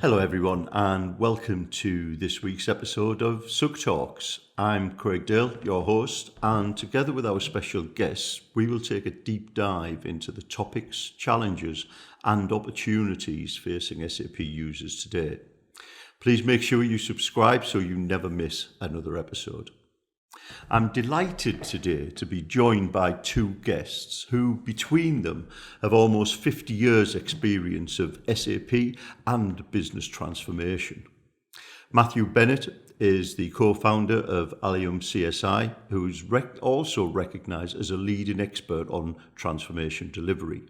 Hello, everyone, and welcome to this week's episode of SUGTalks. I'm Craig Dale, your host, and together with our special guests, we will take a deep dive into the topics, challenges, and opportunities facing SAP users today. Please make sure you subscribe so you never miss another episode. I'm delighted today to be joined by two guests who, between them, have almost 50 years' experience of SAP and business transformation. Matthew Bennett is the co-founder of Alium CSI, who's also recognised as a leading expert on transformation delivery.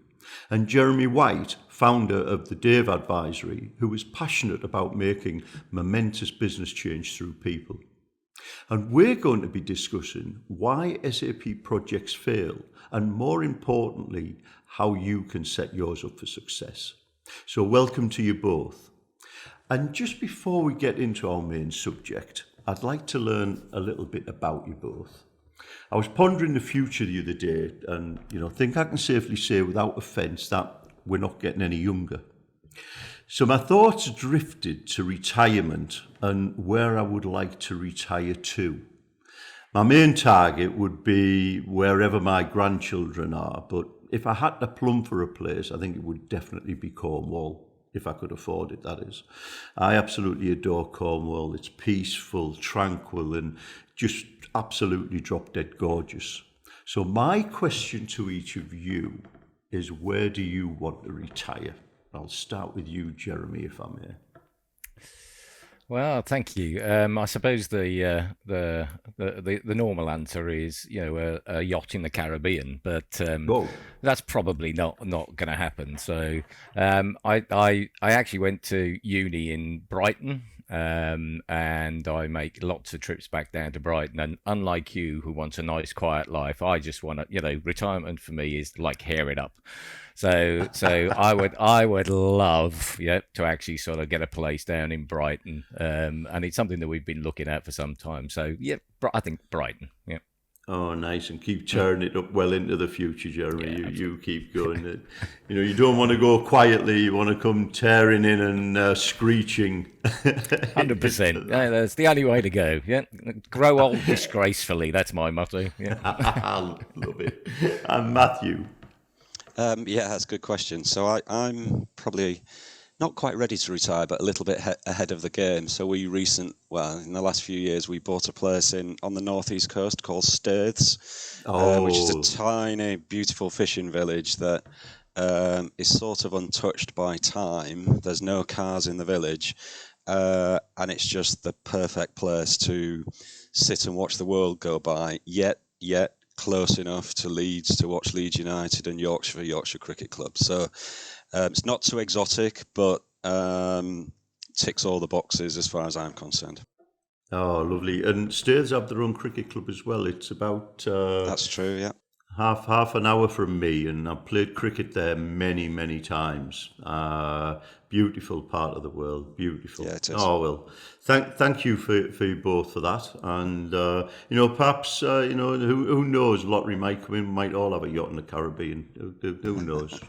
And Jeremy White, founder of the Dave Advisory, who is passionate about making momentous business change through people. And we're going to be discussing why SAP projects fail and, more importantly, how you can set yours up for success. So welcome to you both. And just before we get into our main subject, I'd like to learn a little bit about you both. I was pondering the future the other day and, think I can safely say without offence that we're not getting any younger. So my thoughts drifted to retirement and where I would like to retire to. My main target would be wherever my grandchildren are, but if I had to plumb for a place, I think it would definitely be Cornwall, if I could afford it, that is. I absolutely adore Cornwall. It's peaceful, tranquil, and just absolutely drop-dead gorgeous. So my question to each of you is, where do you want to retire? I'll start with you, Jeremy, if I may. Well, thank you. I suppose the normal answer is a yacht in the Caribbean, but that's probably not going to happen. So I actually went to uni in Brighton. And I make lots of trips back down to Brighton. And unlike you, who wants a nice, quiet life, I just want to, retirement for me is like hair it up. So I would love, to actually sort of get a place down in Brighton. And it's something that we've been looking at for some time. So yeah, I think Brighton. Yeah. Oh, nice, and keep tearing it up well into the future, Jeremy. Yeah, you keep going. You don't want to go quietly. You want to come tearing in and screeching. 100%. That's the only way to go. Yeah, grow old disgracefully. That's my motto. Yeah, I love it. And Matthew. Yeah, that's a good question. So I'm probably not quite ready to retire, but a little bit ahead of the game. So in the last few years, we bought a place on the northeast coast called Staithes, which is a tiny, beautiful fishing village that is sort of untouched by time. There's no cars in the village, and it's just the perfect place to sit and watch the world go by, yet close enough to Leeds to watch Leeds United and Yorkshire Cricket Club. So it's not too exotic, but ticks all the boxes as far as I'm concerned. Oh, lovely. And Staithes have their own cricket club as well. It's about... That's true, yeah. Half an hour from me, and I've played cricket there many, many times. Beautiful part of the world, beautiful. Yeah, it is. Oh, well, thank you for you both for that. And, perhaps, who knows, lottery might come in, we might all have a yacht in the Caribbean. Who knows?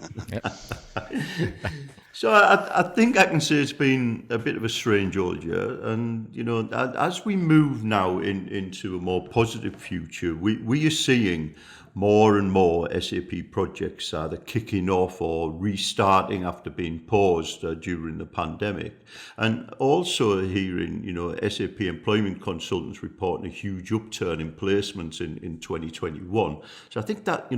So I think I can say it's been a bit of a strange old year. And, as we move now into a more positive future, we are seeing more and more SAP projects either kicking off or restarting after being paused during the pandemic. And also hearing, SAP employment consultants reporting a huge upturn in placements in 2021. So I think that,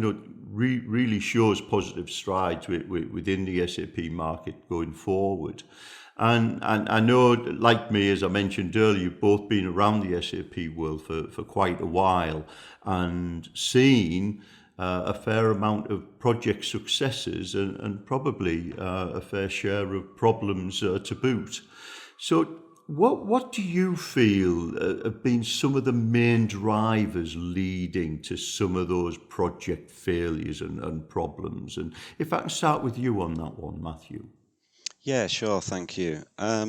really shows positive strides within the SAP market going forward. And I know, like me, as I mentioned earlier, you've both been around the SAP world for quite a while and seen a fair amount of project successes and probably a fair share of problems to boot. So what do you feel have been some of the main drivers leading to some of those project failures and problems? And if I can start with you on that one, Matthew. Yeah, sure. Thank you. I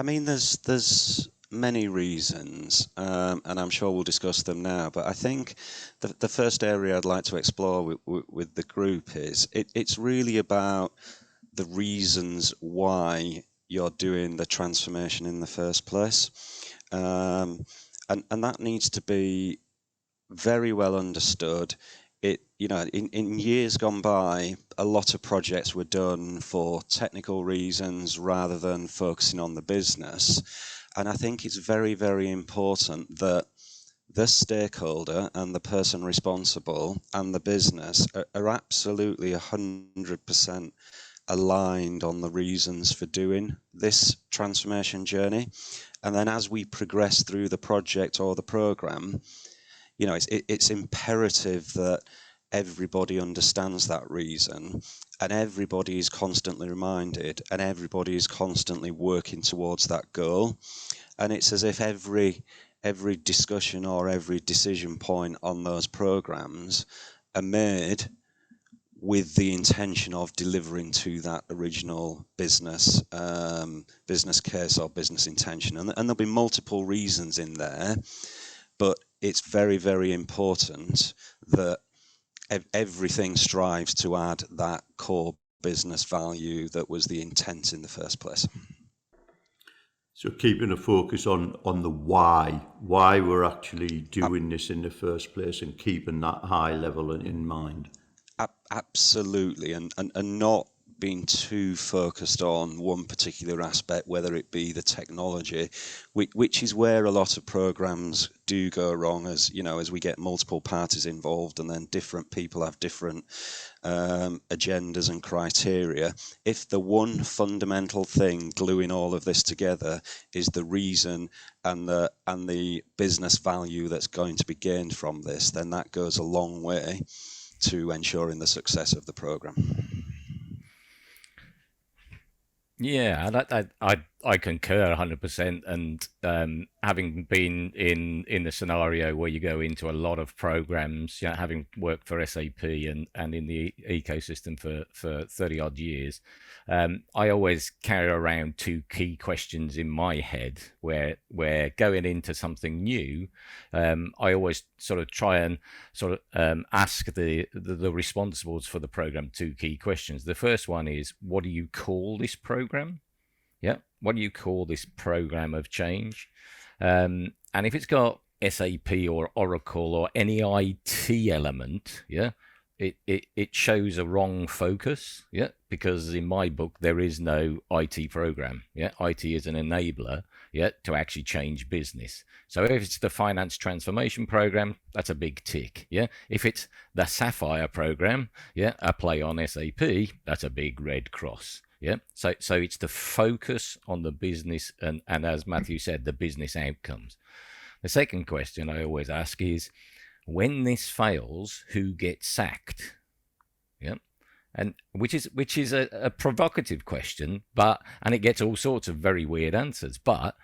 mean, there's many reasons, and I'm sure we'll discuss them now. But I think the first area I'd like to explore with the group is it's really about the reasons why you're doing the transformation in the first place. And that needs to be very well understood. In years gone by, a lot of projects were done for technical reasons rather than focusing on the business. And I think it's very, very important that the stakeholder and the person responsible and the business are absolutely 100% aligned on the reasons for doing this transformation journey. And then as we progress through the project or the program, it's imperative that everybody understands that reason, and everybody is constantly reminded, and everybody is constantly working towards that goal. And it's as if every discussion or every decision point on those programs are made with the intention of delivering to that original business case or business intention. And there'll be multiple reasons in there, but it's very, very important that everything strives to add that core business value that was the intent in the first place. So keeping a focus on the why we're actually doing this in the first place, and keeping that high level in mind. Absolutely, and not being too focused on one particular aspect, whether it be the technology, which is where a lot of programs do go wrong, as we get multiple parties involved, and then different people have different agendas and criteria. If the one fundamental thing gluing all of this together is the reason and the business value that's going to be gained from this, then that goes a long way to ensuring the success of the program. Yeah, I concur 100%. And having been in the scenario where you go into a lot of programs, having worked for SAP and in the ecosystem for 30 odd years, I always carry around two key questions in my head where going into something new, I always sort of try and ask the responsibles for the program two key questions. The first one is, what do you call this program? Yeah, what do you call this program of change? And if it's got SAP or Oracle or any IT element, it shows a wrong focus, because in my book there is no IT program. IT is an enabler, to actually change business. So if it's the finance transformation program, that's a big tick. If it's the Sapphire program, a play on SAP, that's a big red cross. So it's the focus on the business and as Matthew said, the business outcomes. The second question I always ask is, when this fails, who gets sacked? And which is a provocative question, and it gets all sorts of very weird answers. But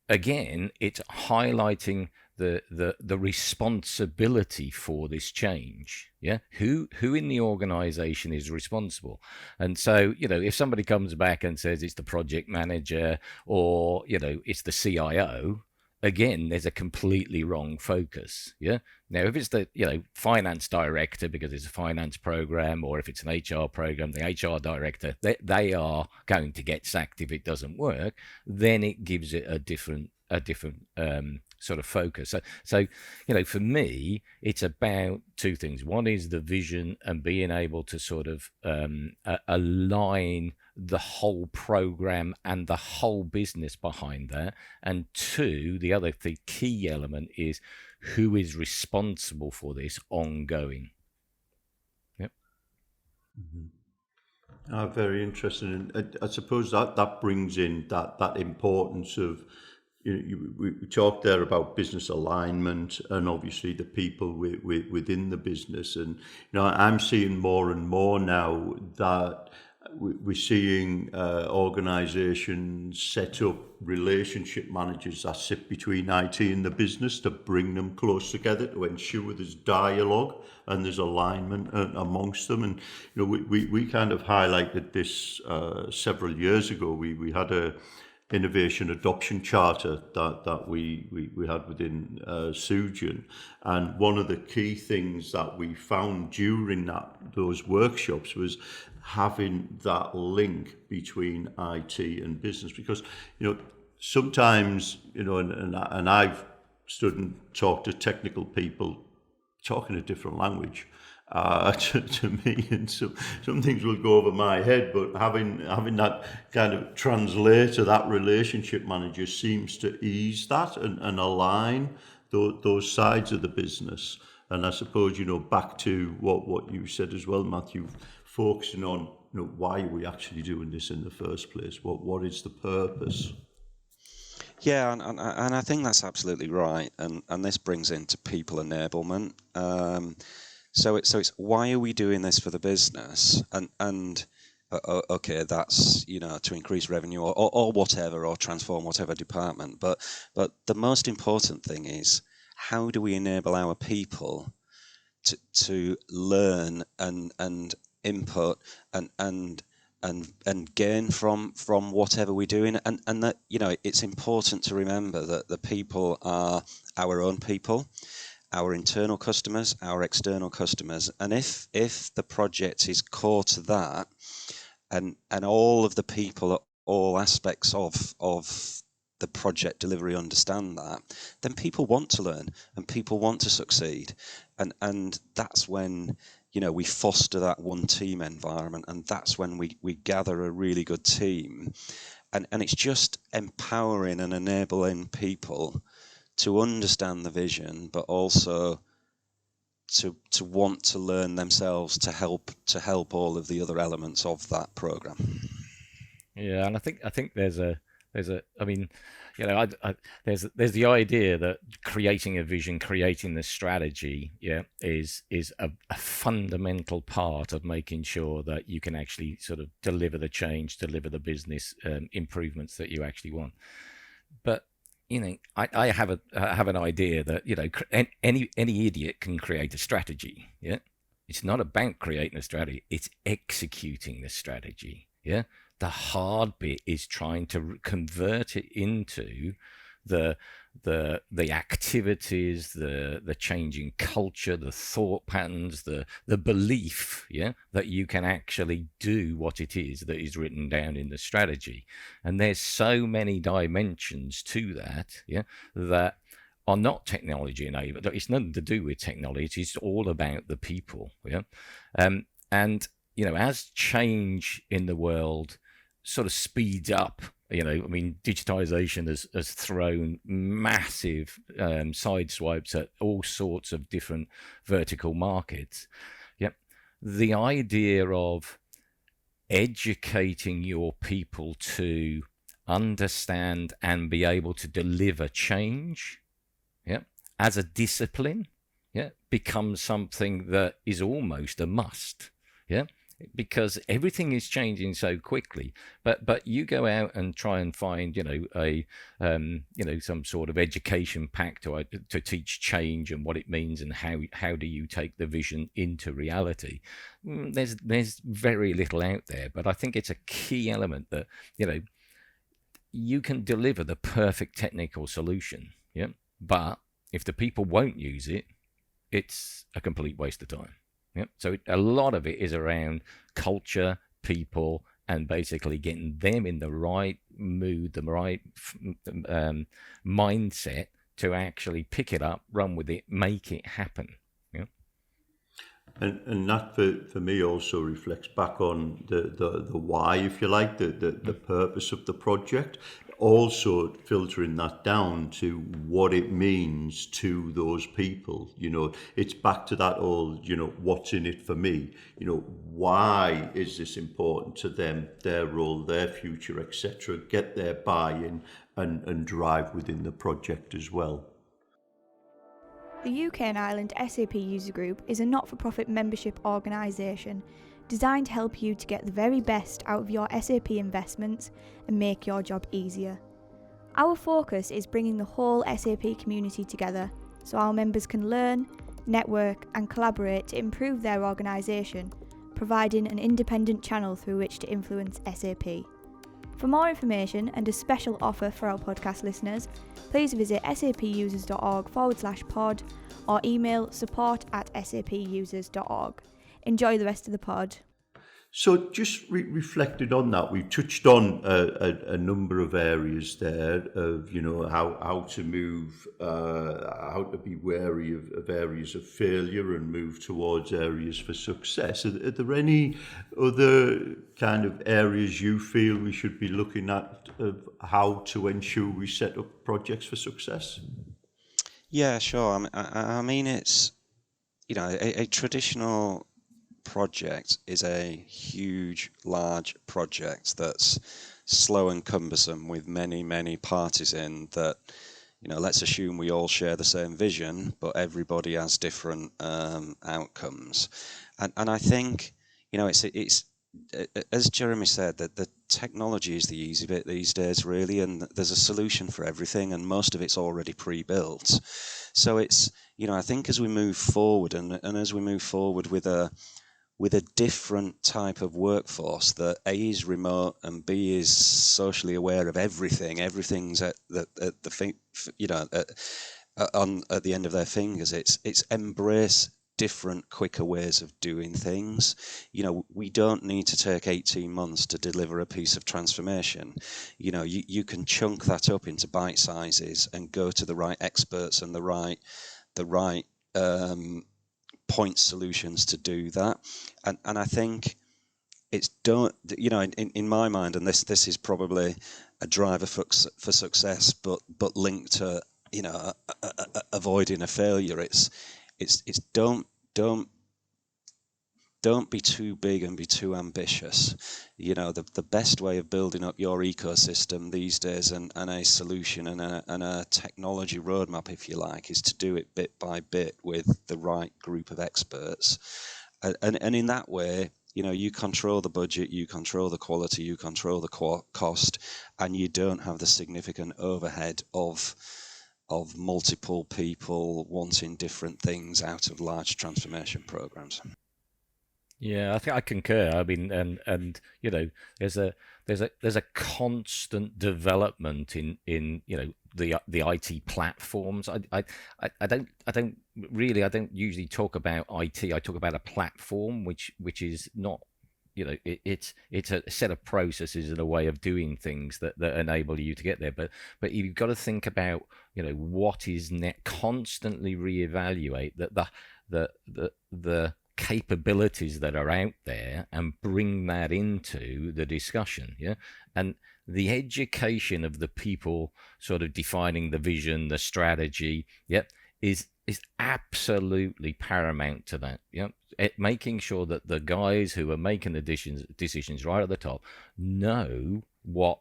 again, it's highlighting the responsibility for this change. Who in the organization is responsible? And so, if somebody comes back and says it's the project manager or it's the CIO, again, there's a completely wrong focus. Now, if it's the finance director because it's a finance program, or if it's an HR program, the HR director, they are going to get sacked if it doesn't work. Then it gives it a different sort of focus. So for me, it's about two things. One is the vision and being able to sort of align the whole program and the whole business behind that. And two, the key element is who is responsible for this ongoing. Yep. Mm-hmm. Very interesting. And I suppose that brings in that importance of, we talked there about business alignment and obviously the people within the business. And, I'm seeing more and more now that we're seeing organisations set up relationship managers that sit between IT and the business to bring them close together, to ensure there's dialogue and there's alignment amongst them. And we kind of highlighted this several years ago. We had innovation adoption charter that we had within SUGTalks, and one of the key things that we found during those workshops was having that link between IT and business, because sometimes and I've stood and talked to technical people talking a different language to me, and some things will go over my head, but having that kind of translator, that relationship manager, seems to ease that and align those sides of the business. And I suppose, back to what you said as well, Matthew, focusing on why are we actually doing this in the first place? What is the purpose? Yeah, and I think that's absolutely right, and this brings into people enablement. So it's why are we doing this for the business? And okay, that's to increase revenue or whatever, or transform whatever department. But the most important thing is, how do we enable our people to learn and input and gain from whatever we're doing, and that it's important to remember that the people are our own people, our internal customers, our external customers, and if the project is core to that, and all of the people at all aspects of the project delivery understand that, then people want to learn and people want to succeed, and that's when we foster that one team environment, and that's when we gather a really good team, and it's just empowering and enabling people to understand the vision, but also to want to learn themselves to help all of the other elements of that program. Yeah, and I think there's the idea that creating a vision, creating the strategy, is a fundamental part of making sure that you can actually sort of deliver the change, deliver the business improvements that you actually want. But I have an idea that any idiot can create a strategy. Yeah, it's not about creating a strategy; it's executing the strategy. Yeah. The hard bit is trying to convert it into the activities, the changing culture, the thought patterns, the belief, that you can actually do what it is that is written down in the strategy. And there's so many dimensions to that, that are not technology enabled. It's nothing to do with technology. It's all about the people, and as change in the world sort of speeds up, digitization has thrown massive side swipes at all sorts of different vertical markets. The idea of educating your people to understand and be able to deliver change, as a discipline, becomes something that is almost a must, because everything is changing so quickly. But you go out and try and find some sort of education pack to teach change and what it means, and how do you take the vision into reality. There's very little out there, but I think it's a key element that you can deliver the perfect technical solution, but if the people won't use it, it's a complete waste of time. So a lot of it is around culture, people, and basically getting them in the right mood, the right mindset to actually pick it up, run with it, make it happen. And that for me also reflects back on the why, if you like, the purpose of the project, also filtering that down to what it means to those people. It's back to that old, what's in it for me? Why is this important to them, their role, their future, etc. Get their buy-in and drive within the project as well. The UK and Ireland SAP User Group is a not-for-profit membership organisation designed to help you to get the very best out of your SAP investments and make your job easier. Our focus is bringing the whole SAP community together so our members can learn, network and collaborate to improve their organisation, providing an independent channel through which to influence SAP. For more information and a special offer for our podcast listeners, please visit sapusers.org/pod or email support@sapusers.org. Enjoy the rest of the pod. So just reflected on that, we've touched on a number of areas there of, how to move, how to be wary of areas of failure and move towards areas for success. Are there any other kind of areas you feel we should be looking at of how to ensure we set up projects for success? Yeah, sure. I mean it's, a traditional project is a huge, large project that's slow and cumbersome with many parties in that, let's assume we all share the same vision, but everybody has different outcomes. And I think, it's as Jeremy said, that the technology is the easy bit these days, really, and there's a solution for everything, and most of it's already pre-built. So it's, I think as we move forward and as we move forward with a different type of workforce that A is remote and B is socially aware of everything. Everything's at the at the end of their fingers. It's embrace different, quicker ways of doing things. We don't need to take 18 months to deliver a piece of transformation. You can chunk that up into bite sizes and go to the right experts and the right point solutions to do that. And I think it's done, in my mind, and this is probably a driver for success, but linked to, avoiding a failure. It's don't be too big and be too ambitious. The best way of building up your ecosystem these days and a solution and a technology roadmap, if you like, is to do it bit by bit with the right group of experts. And in that way, you control the budget, you control the quality, you control the cost, and you don't have the significant overhead of multiple people wanting different things out of large transformation programs. Yeah, I think I concur. I mean, and there's a constant development in the IT platforms. I don't usually talk about IT. I talk about a platform which is not, it's a set of processes and a way of doing things that enable you to get there. But you've got to think about what is constantly reevaluate the capabilities that are out there and bring that into the discussion. And the education of the people sort of defining the vision, the strategy, is absolutely paramount to that. Making sure that the guys who are making the decisions right at the top know what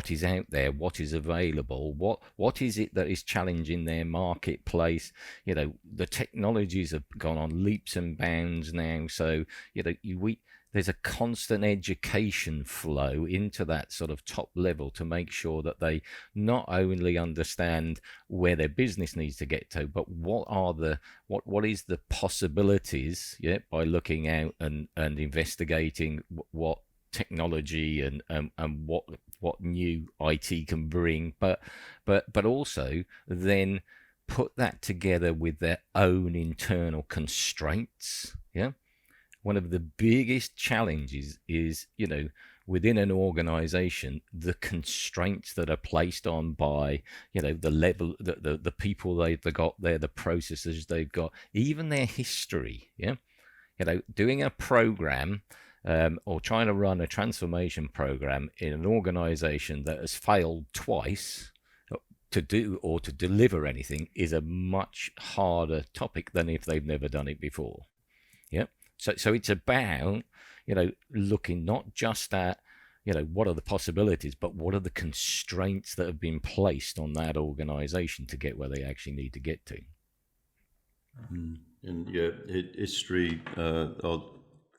is out there, what is available, what is it that is challenging their marketplace. The technologies have gone on leaps and bounds now, so there's a constant education flow into that sort of top level to make sure that they not only understand where their business needs to get to, but what is the possibilities, by looking out and investigating what technology and what new IT can bring, but also then put that together with their own internal constraints. One of the biggest challenges is, within an organization, the constraints that are placed on by, the level, the people they've got there, the processes they've got, even their history. Doing a program or trying to run a transformation program in an organization that has failed twice to do or to deliver anything is a much harder topic than if they've never done it before. So it's about, looking not just at, what are the possibilities, but what are the constraints that have been placed on that organization to get where they actually need to get to. And history, or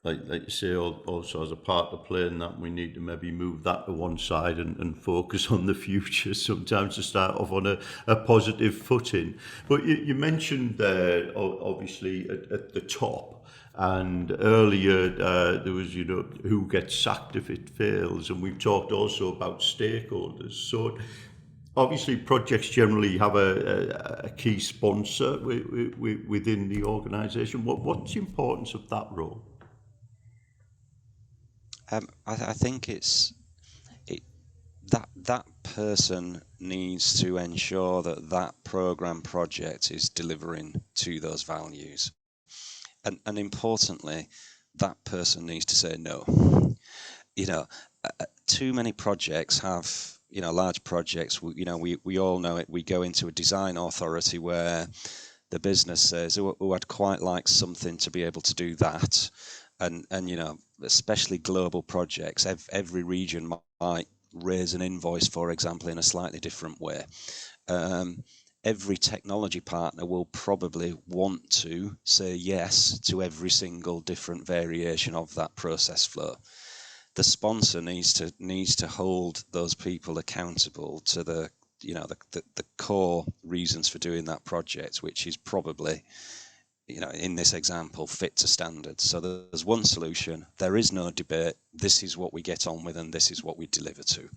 like you say, also as a part to play in that, we need to maybe move that to one side and focus on the future sometimes to start off on a positive footing. But you mentioned there, obviously, at the top, and earlier there was, who gets sacked if it fails, and we've talked also about stakeholders. So obviously, projects generally have a key sponsor within the organisation. What's the importance of that role? I think that person needs to ensure that program project is delivering to those values, and importantly, that person needs to say no. Too many projects have, large projects. We all know it. We go into a design authority where the business says, "Oh, I'd quite like something to be able to do that," and especially global projects. Every region might raise an invoice, for example, in a slightly different way. Every technology partner will probably want to say yes to every single different variation of that process flow. The sponsor needs to hold those people accountable to the core reasons for doing that project, which is probably, in this example, fit to standard. So there's one solution, there is no debate, this is what we get on with and this is what we deliver to.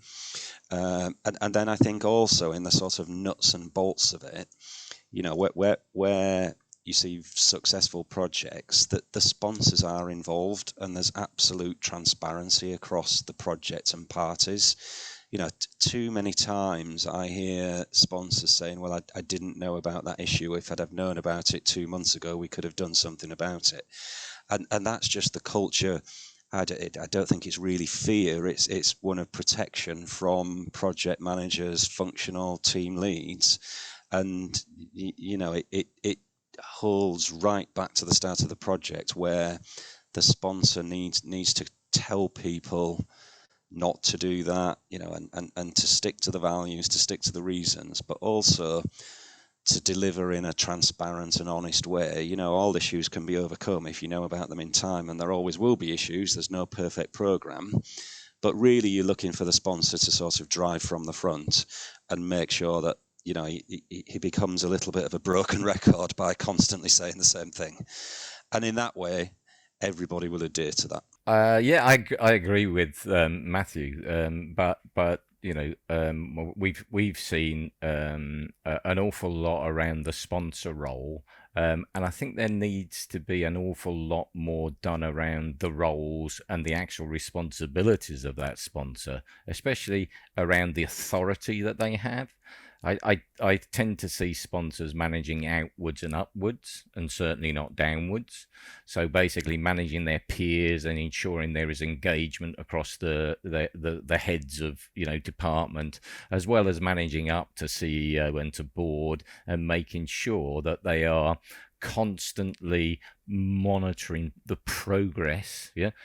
And then I think also in the sort of nuts and bolts of it, where you see successful projects, that the sponsors are involved and there's absolute transparency across the project and parties. Too many times I hear sponsors saying, well, I didn't know about that issue. If I'd have known about it 2 months ago, we could have done something about it. And that's just the culture. I don't think it's really fear. It's one of protection from project managers, functional team leads. And, it holds right back to the start of the project where the sponsor needs to tell people not to do that, and to stick to the values, to stick to the reasons, but also to deliver in a transparent and honest way. All issues can be overcome if you know about them in time, and there always will be issues. There's no perfect program, but really you're looking for the sponsor to sort of drive from the front and make sure that he becomes a little bit of a broken record by constantly saying the same thing, and in that way everybody will adhere to that. I agree with Matthew, but we've seen an awful lot around the sponsor role, and I think there needs to be an awful lot more done around the roles and the actual responsibilities of that sponsor, especially around the authority that they have. I tend to see sponsors managing outwards and upwards, and certainly not downwards. So basically managing their peers and ensuring there is engagement across the heads of department, as well as managing up to CEO and to board, and making sure that they are constantly monitoring the progress. In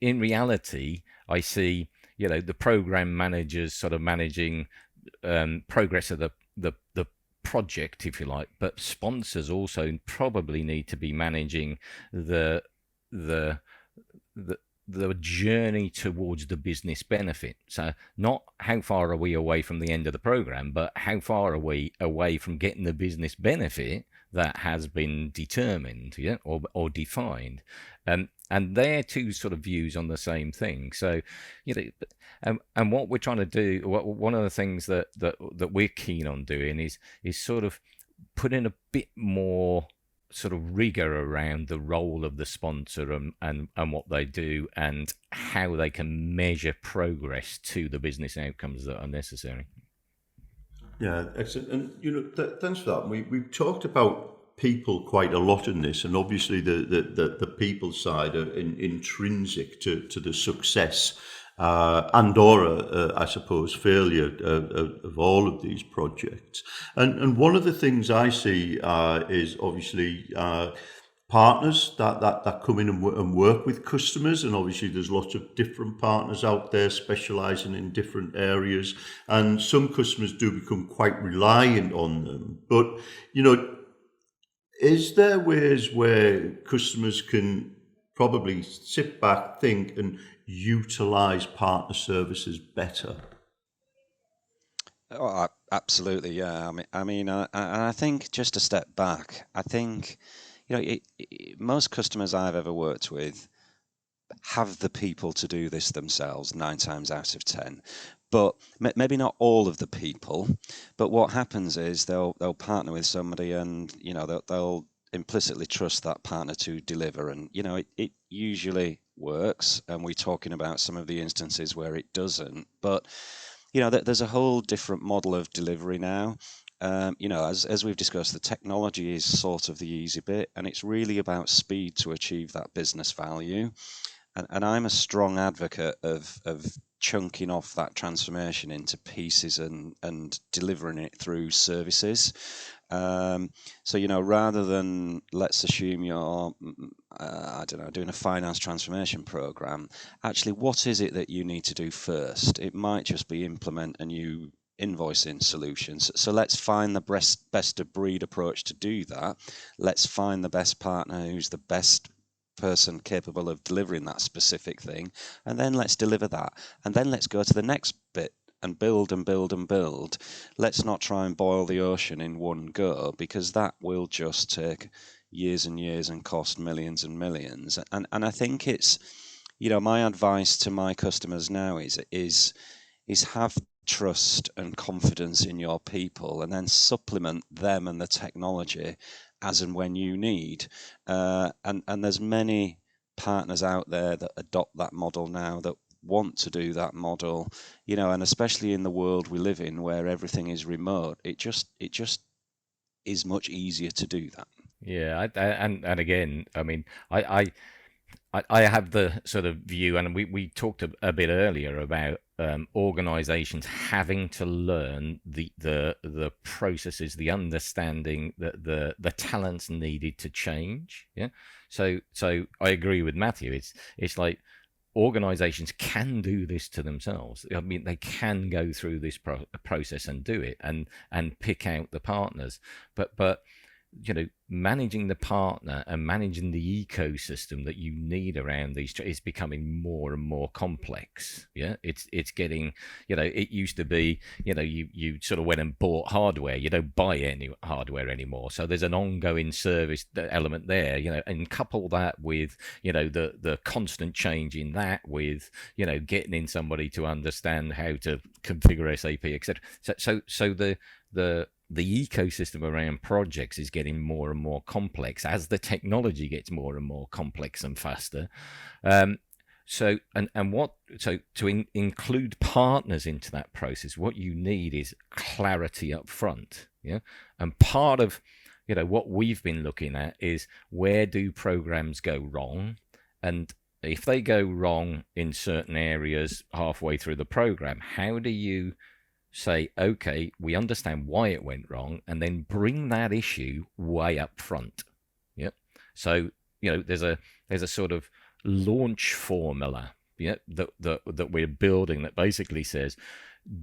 reality, I see the program managers sort of managing progress of the project, if you like, but sponsors also probably need to be managing the journey towards the business benefit. So not how far are we away from the end of the program, but how far are we away from getting the business benefit that has been determined, or defined. And they're two sort of views on the same thing. So, and what we're trying to do, one of the things that we're keen on doing is sort of putting a bit more sort of rigor around the role of the sponsor and what they do and how they can measure progress to the business outcomes that are necessary. Yeah, excellent. And thanks for that. We've talked about people quite a lot in this, and obviously the people side are intrinsic to the success and/or I suppose failure of all of these projects. And one of the things I see is obviously partners that come in and work with customers, and obviously there's lots of different partners out there specializing in different areas, and some customers do become quite reliant on them. But Is there ways where customers can probably sit back, think, and utilize partner services better? Oh, absolutely, yeah. I think just a step back. I think, most customers I've ever worked with have the people to do this themselves 9 times out of 10. But maybe not all of the people. But what happens is they'll partner with somebody, and they'll implicitly trust that partner to deliver, and it usually works. And we're talking about some of the instances where it doesn't. But there's a whole different model of delivery now. As we've discussed, the technology is sort of the easy bit, and it's really about speed to achieve that business value. And I'm a strong advocate of chunking off that transformation into pieces and delivering it through services. So, rather than, let's assume you're, I don't know, doing a finance transformation program, actually, what is it that you need to do first? It might just be implement a new invoicing solutions. So let's find the best of breed approach to do that. Let's find the best partner who's the best person capable of delivering that specific thing, and then let's deliver that, and then let's go to the next bit and build and build and build. Let's not try and boil the ocean in one go, because that will just take years and years and cost millions and millions. And I think it's, my advice to my customers now is have trust and confidence in your people, and then supplement them and the technology as and when you need. And there's many partners out there that adopt that model now, that want to do that model, and especially in the world we live in where everything is remote, it just is much easier to do that. Yeah, and again, I have the sort of view, and we talked a bit earlier about organizations having to learn the processes, the understanding, the talents needed to change. Yeah. So I agree with Matthew. It's like organizations can do this to themselves. I mean, they can go through this process and do it, and pick out the partners. But managing the partner and managing the ecosystem that you need around these is becoming more and more complex. Yeah, it's getting, it used to be, you sort of went and bought hardware. You don't buy any hardware anymore. So there's an ongoing service element there, and couple that with, the constant change in that, with, getting in somebody to understand how to configure SAP, etc. So the ecosystem around projects is getting more and more complex as the technology gets more and more complex and faster. So to include partners into that process, what you need is clarity up front. Yeah, and part of what we've been looking at is, where do programs go wrong, and if they go wrong in certain areas halfway through the program, how do you say, okay, we understand why it went wrong, and then bring that issue way up front. Yep. So there's a sort of launch formula, that we're building, that basically says,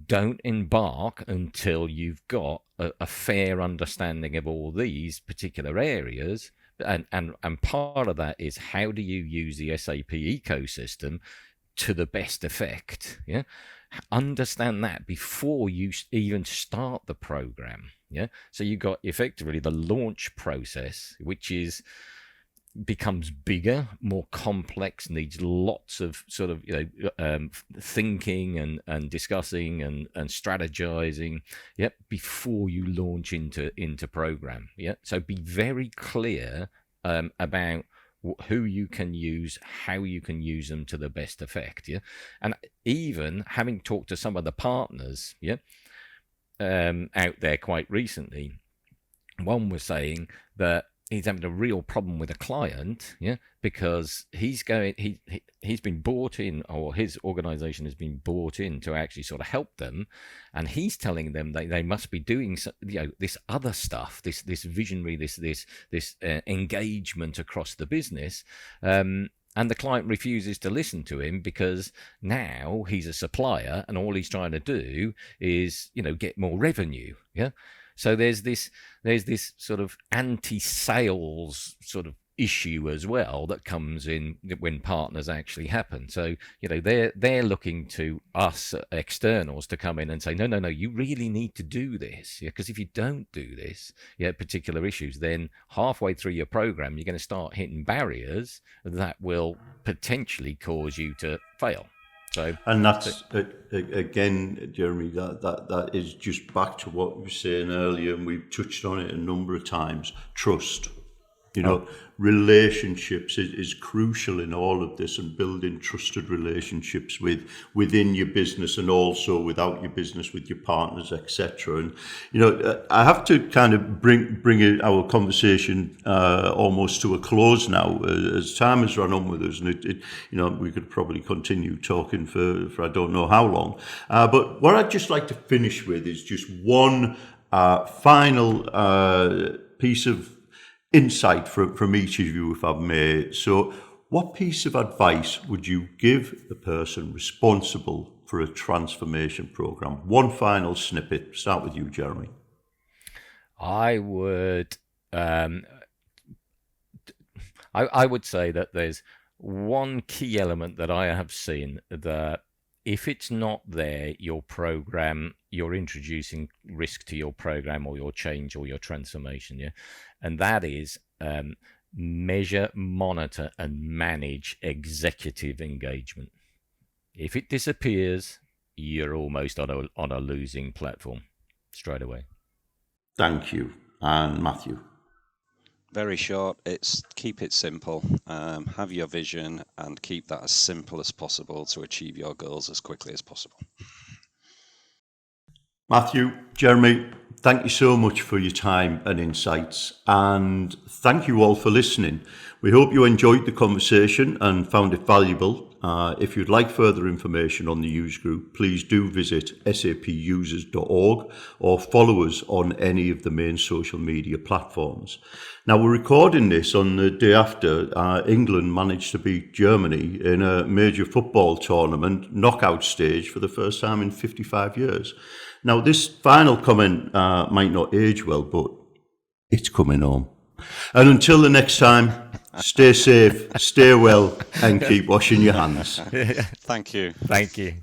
don't embark until you've got a fair understanding of all these particular areas. And part of that is, how do you use the SAP ecosystem to the best effect? Yeah. Understand that before you even start the program. Yeah. So you got effectively the launch process, which becomes bigger, more complex, needs lots of sort of thinking and discussing and strategizing. Yep. Before you launch into program. Yeah. So be very clear about who you can use, how you can use them to the best effect. Yeah. And even having talked to some of the partners, out there quite recently, one was saying that he's having a real problem with a client, because he's been bought in, or his organization has been bought in to actually sort of help them, and he's telling them they must be doing this other stuff, this visionary, this engagement across the business, and the client refuses to listen to him, because now he's a supplier and all he's trying to do is get more revenue. Yeah. So there's this sort of anti-sales sort of issue as well that comes in when partners actually happen. So they're looking to us externals to come in and say, no, you really need to do this, because if you don't do this, particular issues, then halfway through your program you're going to start hitting barriers that will potentially cause you to fail. So, and that's again, Jeremy, that is just back to what we were saying earlier, and we've touched on it a number of times. Trust. Relationships is crucial in all of this, and building trusted relationships within your business and also without your business, with your partners, etc. And I have to kind of bring our conversation almost to a close now, as time has run on with us, and we could probably continue talking for I don't know how long. But what I'd just like to finish with is just one final piece of insight from each of you, if I may. So, what piece of advice would you give the person responsible for a transformation program? One final snippet. Start with you, Jeremy. I would I would say that there's one key element that I have seen, that if it's not there, your program, you're introducing risk to your program or your change or your transformation, and that is measure, monitor, and manage executive engagement. If it disappears, you're almost on a losing platform straight away. Thank you. And Matthew? Very short. It's keep it simple. Have your vision and keep that as simple as possible to achieve your goals as quickly as possible. Matthew, Jeremy, thank you so much for your time and insights, and thank you all for listening. We hope you enjoyed the conversation and found it valuable. If you'd like further information on the Use Group, please do visit sapusers.org or follow us on any of the main social media platforms. Now, we're recording this on the day after England managed to beat Germany in a major football tournament knockout stage for the first time in 55 years. Now, this final comment might not age well, but it's coming home. And until the next time, stay safe, stay well, and keep washing your hands. Thank you. Thank you.